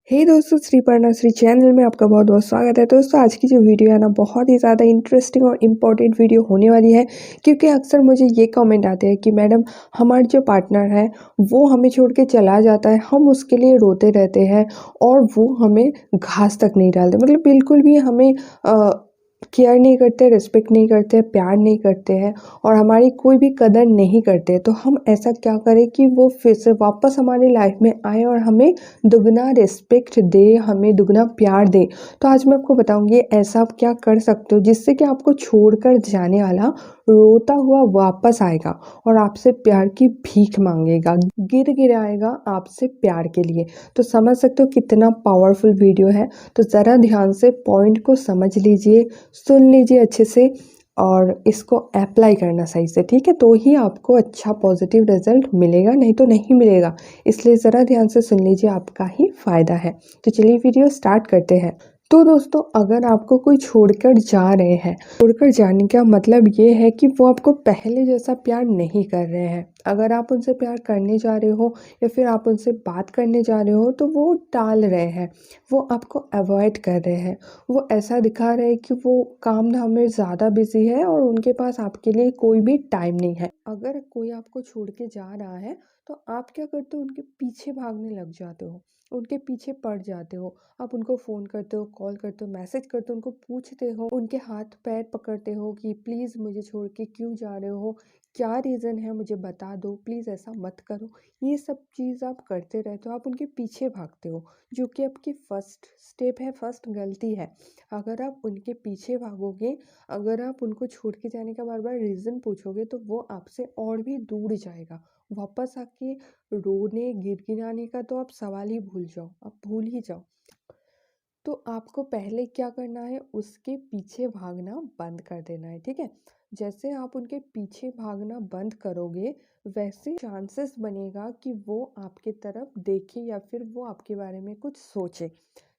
हे दोस्तों, श्री श्री चैनल में आपका बहुत बहुत स्वागत है। दोस्तों, आज की जो वीडियो है ना, बहुत ही ज़्यादा इंटरेस्टिंग और इम्पोर्टेंट वीडियो होने वाली है। क्योंकि अक्सर मुझे ये कमेंट आते हैं कि मैडम, हमारा जो पार्टनर है वो हमें छोड़ के चला जाता है, हम उसके लिए रोते रहते हैं और वो हमें घास तक नहीं डालते, मतलब बिल्कुल भी हमें केयर नहीं करते, रिस्पेक्ट नहीं करते, प्यार नहीं करते हैं और हमारी कोई भी कदर नहीं करते। तो हम ऐसा क्या करें कि वो फिर से वापस हमारी लाइफ में आए और हमें दुगना रिस्पेक्ट दे, हमें दुगना प्यार दे। तो आज मैं आपको बताऊंगी ऐसा आप क्या कर सकते हो जिससे कि आपको छोड़कर जाने वाला रोता हुआ वापस आएगा और आपसे प्यार की भीख मांगेगा, गिर गिराएगा आपसे प्यार के लिए। तो समझ सकते हो कितना पावरफुल वीडियो है। तो ज़रा ध्यान से पॉइंट को समझ लीजिए, सुन लीजिए अच्छे से और इसको अप्लाई करना सही से, ठीक है? तो ही आपको अच्छा पॉजिटिव रिजल्ट मिलेगा, नहीं तो नहीं मिलेगा। इसलिए ज़रा ध्यान से सुन लीजिए, आपका ही फ़ायदा है। तो चलिए वीडियो स्टार्ट करते हैं। तो दोस्तों, अगर आपको कोई छोड़कर जा रहे हैं, छोड़कर जाने का मतलब ये है कि वो आपको पहले जैसा प्यार नहीं कर रहे हैं। अगर आप उनसे प्यार करने जा रहे हो या फिर आप उनसे बात करने जा रहे हो तो वो टाल रहे हैं, वो आपको अवॉइड कर रहे हैं। वो ऐसा दिखा रहे हैं कि वो काम धाम में ज़्यादा बिजी है और उनके पास आपके लिए कोई भी टाइम नहीं है। अगर कोई आपको छोड़ के जा रहा है तो आप क्या करते हो, उनके पीछे भागने लग जाते हो, उनके पीछे पड़ जाते हो। आप उनको फ़ोन करते हो, कॉल करते हो, मैसेज करते हो, उनको पूछते हो, उनके हाथ पैर पकड़ते हो कि प्लीज़ मुझे छोड़ के क्यों जा रहे हो, क्या रीज़न है मुझे बता दो, प्लीज़ ऐसा मत करो। ये सब चीज़ आप करते रहते हो, आप उनके पीछे भागते हो, जो कि आपकी फर्स्ट स्टेप है, फर्स्ट गलती है। अगर आप उनके पीछे भागोगे, अगर आप उनको छोड़ के जाने का बार बार रीज़न पूछोगे तो वो आपसे और भी दूर जाएगा। वापस आके रोने गिड़गिड़ाने का तो आप सवाल ही भूल जाओ, आप भूल ही जाओ। तो आपको पहले क्या करना है, उसके पीछे भागना बंद कर देना है, ठीक है? जैसे आप उनके पीछे भागना बंद करोगे, वैसे चांसेस बनेगा कि वो आपके तरफ देखे या फिर वो आपके बारे में कुछ सोचे।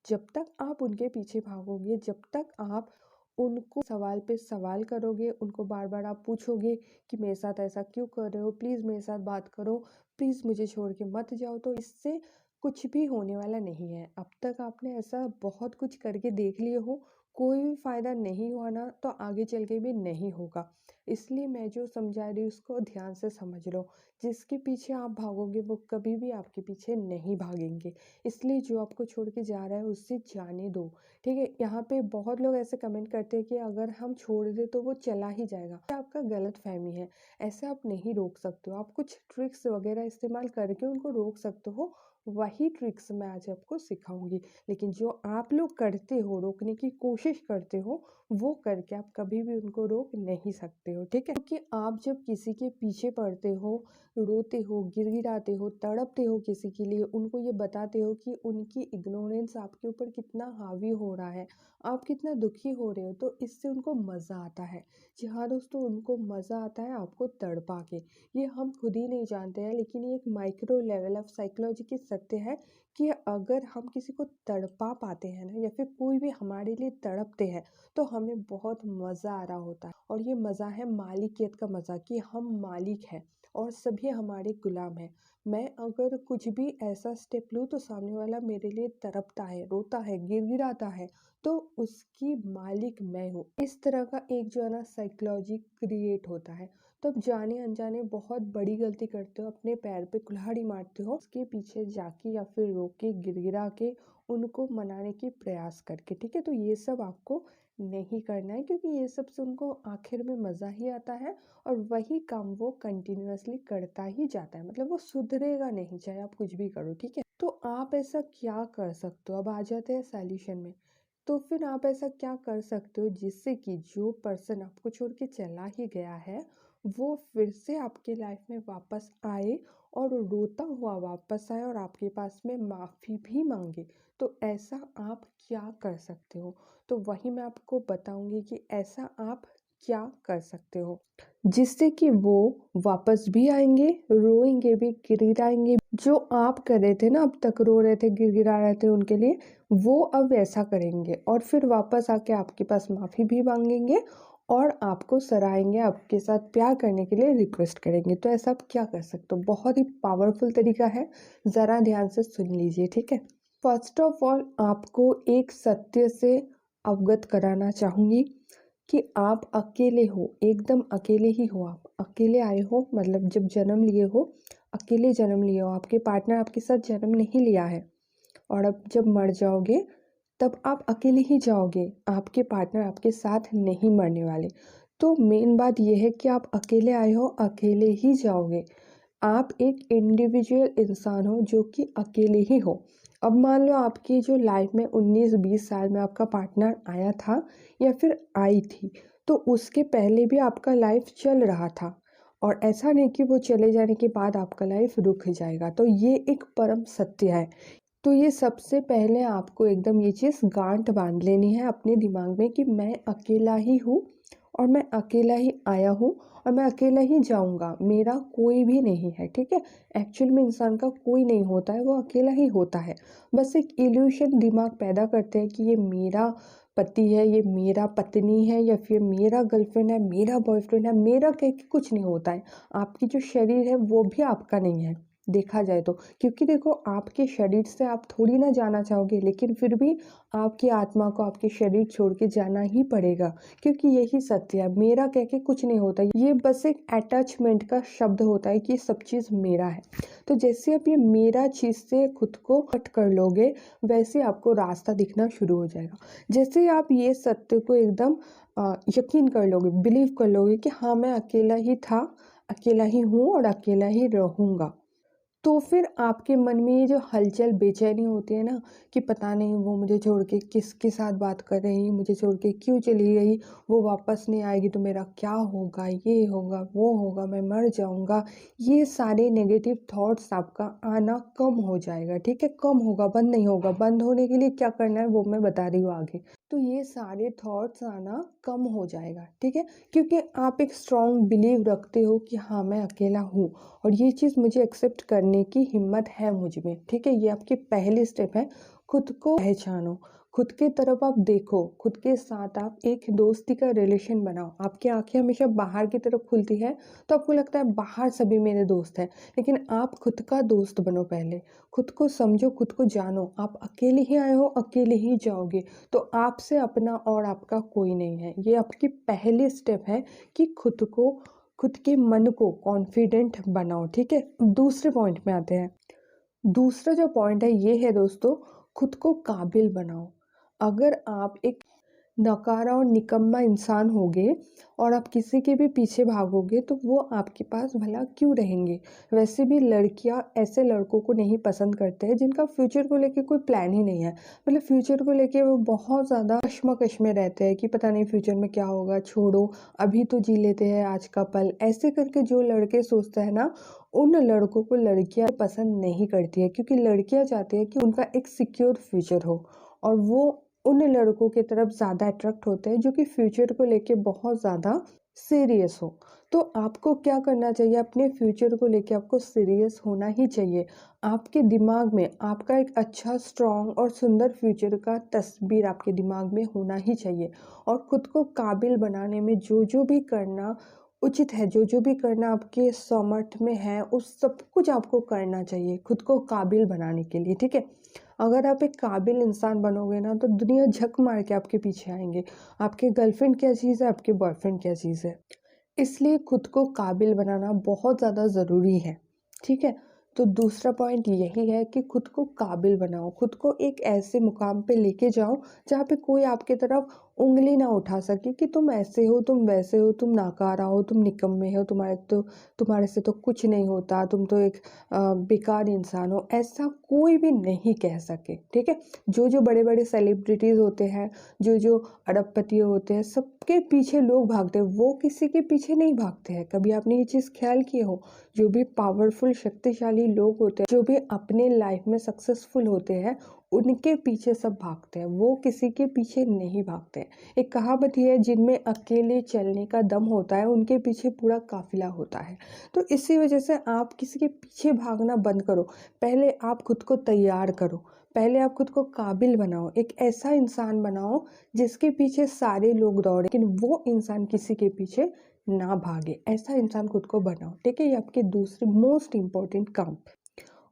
जब तक आप उनके पीछे भागोगे, जब तक आप उनको सवाल पे सवाल करोगे, उनको बार बार आप पूछोगे कि मेरे साथ ऐसा क्यों कर रहे हो, प्लीज़ मेरे साथ बात करो, प्लीज़ मुझे छोड़ के मत जाओ, तो इससे कुछ भी होने वाला नहीं है। अब तक आपने ऐसा बहुत कुछ करके देख लिए हो, कोई भी फ़ायदा नहीं हुआ ना, तो आगे चल के भी नहीं होगा। इसलिए मैं जो समझा रही हूँ उसको ध्यान से समझ लो। जिसके पीछे आप भागोगे वो कभी भी आपके पीछे नहीं भागेंगे। इसलिए जो आपको छोड़ के जा रहा है उससे जाने दो, ठीक है? यहाँ पे बहुत लोग ऐसे कमेंट करते हैं कि अगर हम छोड़ दें तो वो चला ही जाएगा। ये आपका गलत फहमी है। ऐसे आप नहीं रोक सकते हो। आप कुछ ट्रिक्स वगैरह इस्तेमाल करके उनको रोक सकते हो। वही ट्रिक्स मैं आज आपको सिखाऊंगी। लेकिन जो आप लोग करते हो, रोकने की कोशिश करते हो, वो करके आप कभी भी उनको रोक नहीं सकते हो, ठीक है? क्योंकि आप जब किसी के पीछे पड़ते हो, रोते हो, गिड़गिड़ाते हो, तड़पते हो किसी के लिए, उनको ये बताते हो कि उनकी इग्नोरेंस आपके ऊपर कितना हावी हो रहा है, आप कितना दुखी हो रहे हो, तो इससे उनको मज़ा आता है। जी हाँ दोस्तों, उनको मज़ा आता है आपको तड़पा के। ये हम खुद ही नहीं जानते हैं, लेकिन ये एक माइक्रो लेवल ऑफ साइकोलॉजी की सत्य है कि अगर हम किसी को तड़पा पाते हैं ना, या फिर कोई भी हमारे लिए तड़पते हैं, तो हमें बहुत मज़ा आ रहा होता है। और ये मज़ा है मालिकियत का मज़ा, कि हम मालिक हैं और सभी हमारे गुलाम हैं। मैं अगर कुछ भी ऐसा स्टेप लूँ तो सामने वाला मेरे लिए तड़पता है, रोता है, गिड़गिड़ाता है, तो उसकी मालिक मैं हूँ। इस तरह का एक जो है ना साइकोलॉजी क्रिएट होता है। तो आप जाने अनजाने बहुत बड़ी गलती करते हो, अपने पैर पे कुल्हाड़ी मारते हो, उसके पीछे जाके या फिर रोक के, गिड़गिड़ा के, उनको मनाने की प्रयास करके, ठीक है? तो ये सब आपको नहीं करना है, क्योंकि ये सब से उनको आखिर में मज़ा ही आता है और वही काम वो कंटिन्यूअसली करता ही जाता है। मतलब वो सुधरेगा नहीं, चाहे आप कुछ भी करो, ठीक है? तो आप ऐसा क्या कर सकते हो? अब आ जाते हैं सॉल्यूशन में। तो फिर आप ऐसा क्या कर सकते हो जिससे कि जो पर्सन आपको छोड़ के चला ही गया है, वो फिर से आपके लाइफ में वापस आए और रोता हुआ वापस आए और आपके पास में माफ़ी भी मांगे। तो ऐसा आप क्या कर सकते हो? तो वही मैं आपको बताऊंगी कि ऐसा आप क्या कर सकते हो जिससे कि वो वापस भी आएंगे, रोएंगे भी, गिड़गिड़ाएंगे। जो आप कर रहे थे ना, अब तक रो रहे थे, गिड़गिड़ा रहे थे उनके लिए, वो अब ऐसा करेंगे और फिर वापस आके आपके पास माफ़ी भी मांगेंगे और आपको सराहेंगे, आपके साथ प्यार करने के लिए रिक्वेस्ट करेंगे। तो ऐसा आप क्या कर सकते हो? बहुत ही पावरफुल तरीका है, ज़रा ध्यान से सुन लीजिए, ठीक है? फर्स्ट ऑफ ऑल आपको एक सत्य से अवगत कराना चाहूँगी कि आप अकेले हो, एकदम अकेले ही हो। आप अकेले आए हो, मतलब जब जन्म लिए हो, अकेले जन्म लिए हो। आपके पार्टनर आपके साथ जन्म नहीं लिया है। और अब जब मर जाओगे तब आप अकेले ही जाओगे, आपके पार्टनर आपके साथ नहीं मरने वाले। तो मेन बात यह है कि आप अकेले आए हो, अकेले ही जाओगे। आप एक इंडिविजुअल इंसान हो जो कि अकेले ही हो। अब मान लो आपकी जो लाइफ में 19-20 साल में आपका पार्टनर आया था या फिर आई थी, तो उसके पहले भी आपका लाइफ चल रहा था। और ऐसा नहीं कि वो चले जाने के बाद आपका लाइफ रुक जाएगा। तो ये एक परम सत्य है। तो ये सबसे पहले आपको एकदम ये चीज़ गांठ बांध लेनी है अपने दिमाग में कि मैं अकेला ही हूँ और मैं अकेला ही आया हूँ और मैं अकेला ही जाऊँगा, मेरा कोई भी नहीं है। ठीक है, एक्चुअल में इंसान का कोई नहीं होता है, वो अकेला ही होता है। बस एक इल्यूशन दिमाग पैदा करते हैं कि ये मेरा पति है, ये मेरा पत्नी है, या फिर मेरा गर्लफ्रेंड है, मेरा बॉयफ्रेंड है। मेरा कह के कुछ नहीं होता है। आपकी जो शरीर है वो भी आपका नहीं है, देखा जाए तो। क्योंकि देखो, आपके शरीर से आप थोड़ी ना जाना चाहोगे, लेकिन फिर भी आपकी आत्मा को आपके शरीर छोड़ के जाना ही पड़ेगा। क्योंकि यही सत्य है, मेरा कह के कुछ नहीं होता। ये बस एक अटैचमेंट का शब्द होता है कि सब चीज़ मेरा है। तो जैसे आप ये मेरा चीज़ से खुद को कट कर लोगे, वैसे आपको रास्ता दिखना शुरू हो जाएगा। जैसे आप ये सत्य को एकदम यकीन कर लोगे, बिलीव कर लोगे कि हाँ, मैं अकेला ही था, अकेला ही हूँ और अकेला ही रहूँगा, तो फिर आपके मन में ये जो हलचल बेचैनी होती है ना कि पता नहीं वो मुझे छोड़ के किसके साथ बात कर रही, मुझे छोड़ के क्यों चली गई, वो वापस नहीं आएगी तो मेरा क्या होगा, ये होगा वो होगा, मैं मर जाऊंगा, ये सारे नेगेटिव थॉट्स आपका आना कम हो जाएगा। ठीक है, कम होगा, बंद नहीं होगा। बंद होने के लिए क्या करना है वो मैं बता रही हूँ आगे। तो ये सारे थॉट्स आना कम हो जाएगा। ठीक है, क्योंकि आप एक स्ट्रॉन्ग बिलीव रखते हो कि हाँ, मैं अकेला हूँ और ये चीज़ मुझे एक्सेप्ट करने की हिम्मत है मुझ में। ठीक है, ये आपकी पहली स्टेप है। खुद को पहचानो, खुद के तरफ आप देखो, खुद के साथ आप एक दोस्ती का रिलेशन बनाओ। आपकी आंखें हमेशा बाहर की तरफ खुलती है तो आपको लगता है बाहर सभी मेरे दोस्त हैं, लेकिन आप खुद का दोस्त बनो पहले। खुद को समझो, खुद को जानो। आप अकेले ही आए हो, अकेले ही जाओगे। तो आपसे अपना और आपका कोई नहीं है। ये आपकी पहली स्टेप है कि खुद के मन को कॉन्फिडेंट बनाओ। ठीक है, दूसरे पॉइंट में आते हैं। दूसरा जो पॉइंट है ये है दोस्तों, खुद को काबिल बनाओ। अगर आप एक नकारा और निकम्मा इंसान होगे और आप किसी के भी पीछे भागोगे तो वो आपके पास भला क्यों रहेंगे। वैसे भी लड़कियां ऐसे लड़कों को नहीं पसंद करते हैं जिनका फ्यूचर को लेके कोई प्लान ही नहीं है। मतलब फ्यूचर को लेके वो बहुत ज़्यादा कश्मकश में रहते हैं कि पता नहीं फ्यूचर में क्या होगा, छोड़ो अभी तो जी लेते हैं आज का पल। ऐसे करके जो लड़के सोचते हैं ना, उन लड़कों को लड़कियां पसंद नहीं करती है, क्योंकि लड़कियां चाहती है कि उनका एक सिक्योर फ्यूचर हो। और वो उन लड़कों की तरफ ज़्यादा अट्रैक्ट होते हैं जो कि फ्यूचर को लेके बहुत ज़्यादा सीरियस हो। तो आपको क्या करना चाहिए, अपने फ्यूचर को लेके आपको सीरियस होना ही चाहिए। आपके दिमाग में आपका एक अच्छा स्ट्रॉन्ग और सुंदर फ्यूचर का तस्वीर आपके दिमाग में होना ही चाहिए। और खुद को काबिल बनाने में जो जो भी करना उचित है, जो जो भी करना आपके सामर्थ्य में है, उस सब कुछ आपको करना चाहिए खुद को काबिल बनाने के लिए। ठीक है, अगर आप एक काबिल इंसान बनोगे ना तो दुनिया झक मार के आपके पीछे आएंगे। आपके गर्लफ्रेंड क्या चीज़ है, आपके बॉयफ्रेंड क्या चीज़ है। इसलिए खुद को काबिल बनाना बहुत ज़्यादा ज़रूरी है। ठीक है, तो दूसरा पॉइंट यही है कि खुद को काबिल बनाओ, खुद को एक ऐसे मुकाम पे लेके जाओ जहाँ पे कोई आपके तरफ उंगली ना उठा सके कि तुम ऐसे हो, तुम वैसे हो, तुम नाकारा हो, तुम निकम्मे हो, तुम्हारे से तो कुछ नहीं होता, तुम तो एक बेकार इंसान हो, ऐसा कोई भी नहीं कह सके। ठीक है, जो जो बड़े बड़े सेलिब्रिटीज़ होते हैं, जो जो अरबपति होते हैं, सबके पीछे लोग भागते हैं, वो किसी के पीछे नहीं भागते हैं। कभी आपने ये चीज़ ख्याल किए हो, जो भी पावरफुल शक्तिशाली लोग होते हैं, जो भी अपने लाइफ में सक्सेसफुल होते हैं, उनके पीछे सब भागते हैं, वो किसी के पीछे नहीं भागते हैं। एक कहावत है, जिनमें अकेले चलने का दम होता है उनके पीछे पूरा काफिला होता है। तो इसी वजह से आप किसी के पीछे भागना बंद करो। पहले आप खुद को तैयार करो, पहले आप खुद को काबिल बनाओ, एक ऐसा इंसान बनाओ जिसके पीछे सारे लोग दौड़े लेकिन वो इंसान किसी के पीछे ना भागे। ऐसा इंसान खुद को बनाओ। ठीक है, ये आपके दूसरे मोस्ट इम्पोर्टेंट काम।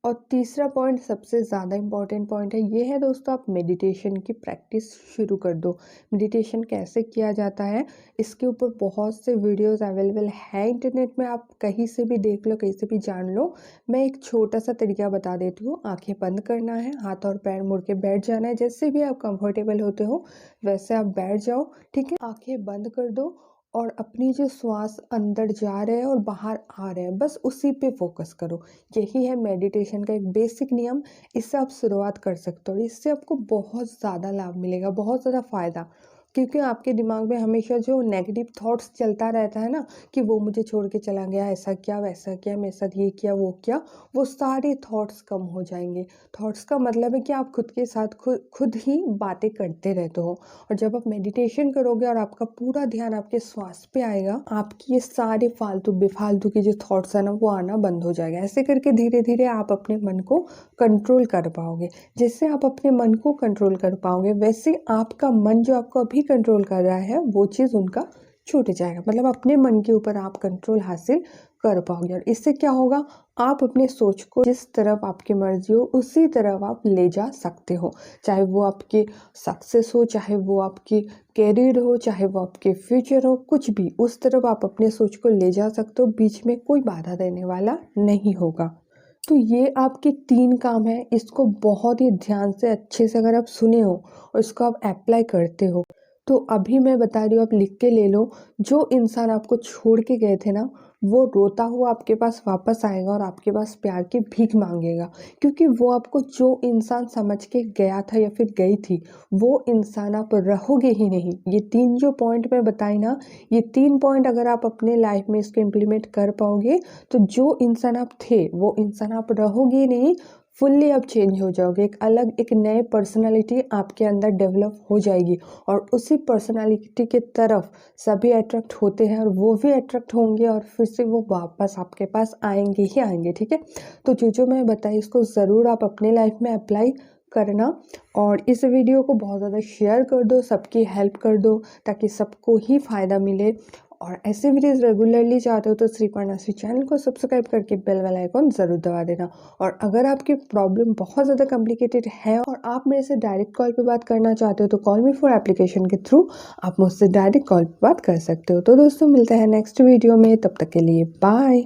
और तीसरा पॉइंट सबसे ज़्यादा इम्पॉर्टेंट पॉइंट है, ये है दोस्तों, आप मेडिटेशन की प्रैक्टिस शुरू कर दो। मेडिटेशन कैसे किया जाता है, इसके ऊपर बहुत से वीडियोस अवेलेबल है इंटरनेट में, आप कहीं से भी देख लो, कहीं से भी जान लो। मैं एक छोटा सा तरीका बता देती हूँ। आंखें बंद करना है, हाथ और पैर मुड़ के बैठ जाना है, जैसे भी आप कंफर्टेबल होते हो वैसे आप बैठ जाओ। ठीक है, आंखें बंद कर दो और अपनी जो श्वास अंदर जा रहे हैं और बाहर आ रहे हैं, बस उसी पे फोकस करो। यही है मेडिटेशन का एक बेसिक नियम। इससे आप शुरुआत कर सकते हो, इससे आपको बहुत ज़्यादा लाभ मिलेगा, बहुत ज़्यादा फ़ायदा। क्योंकि आपके दिमाग में हमेशा जो नेगेटिव थॉट्स चलता रहता है ना, कि वो मुझे छोड़ के चला गया, ऐसा किया वैसा किया, मेरे साथ ये किया वो किया, वो सारे थॉट्स कम हो जाएंगे। थॉट्स का मतलब है कि आप खुद के साथ खुद खुद ही बातें करते रहते हो। और जब आप मेडिटेशन करोगे और आपका पूरा ध्यान आपके श्वास पे आएगा, आपकी ये सारे फालतू बेफालतू की जो थॉट्स है ना, वो आना बंद हो जाएगा। ऐसे करके धीरे धीरे आप अपने मन को कंट्रोल कर पाओगे। जैसे आप अपने मन को कंट्रोल कर पाओगे, वैसे आपका मन जो आपको अभी कंट्रोल कर रहा है, वो चीज़ उनका छूट जाएगा। मतलब अपने मन के ऊपर आप कंट्रोल हासिल कर पाओगे। और इससे क्या होगा, आप अपने सोच को जिस तरफ आपकी मर्जी हो उसी तरफ आप ले जा सकते हो। चाहे वो आपकी सक्सेस हो, चाहे वो आपकी कैरियर हो, चाहे वो आपके फ्यूचर हो, कुछ भी, उस तरफ आप अपने सोच को ले जा सकते हो। बीच में कोई बाधा देने वाला नहीं होगा। तो ये आपके 3 काम हैं, इसको बहुत ही ध्यान से अच्छे से अगर आप सुने हो और इसको आप अप्लाई करते हो, तो अभी मैं बता रही हूँ, आप लिख के ले लो। जो इंसान आपको छोड़ के गए थे ना, वो रोता हुआ आपके पास वापस आएगा और आपके पास प्यार की भीख मांगेगा। क्योंकि वो आपको जो इंसान समझ के गया था या फिर गई थी, वो इंसान आप रहोगे ही नहीं। ये 3 जो पॉइंट मैं बताई ना, ये 3 पॉइंट अगर आप अपने लाइफ में इसको इम्प्लीमेंट कर पाओगे, तो जो इंसान आप थे वो इंसान आप रहोगे नहीं। फुल्ली आप चेंज हो जाओगे, एक अलग एक नए पर्सनालिटी आपके अंदर डेवलप हो जाएगी। और उसी पर्सनालिटी के तरफ सभी अट्रैक्ट होते हैं और वो भी अट्रैक्ट होंगे और फिर से वो वापस आपके पास आएंगे ही आएंगे। ठीक है, तो जो मैं बताई इसको ज़रूर आप अपने लाइफ में अप्लाई करना। और इस वीडियो को बहुत ज़्यादा शेयर कर दो, सबकी हेल्प कर दो, ताकि सबको ही फ़ायदा मिले। और ऐसे वीडियोस रेगुलरली चाहते हो तो श्री पांडाश्री चैनल को सब्सक्राइब करके बेल वाला आइकॉन ज़रूर दबा देना। और अगर आपकी प्रॉब्लम बहुत ज़्यादा कॉम्प्लिकेटेड है और आप मेरे से डायरेक्ट कॉल पे बात करना चाहते हो, तो कॉल मी फॉर एप्लीकेशन के थ्रू आप मुझसे डायरेक्ट कॉल पे बात कर सकते हो। तो दोस्तों, मिलते हैं नेक्स्ट वीडियो में, तब तक के लिए बाय।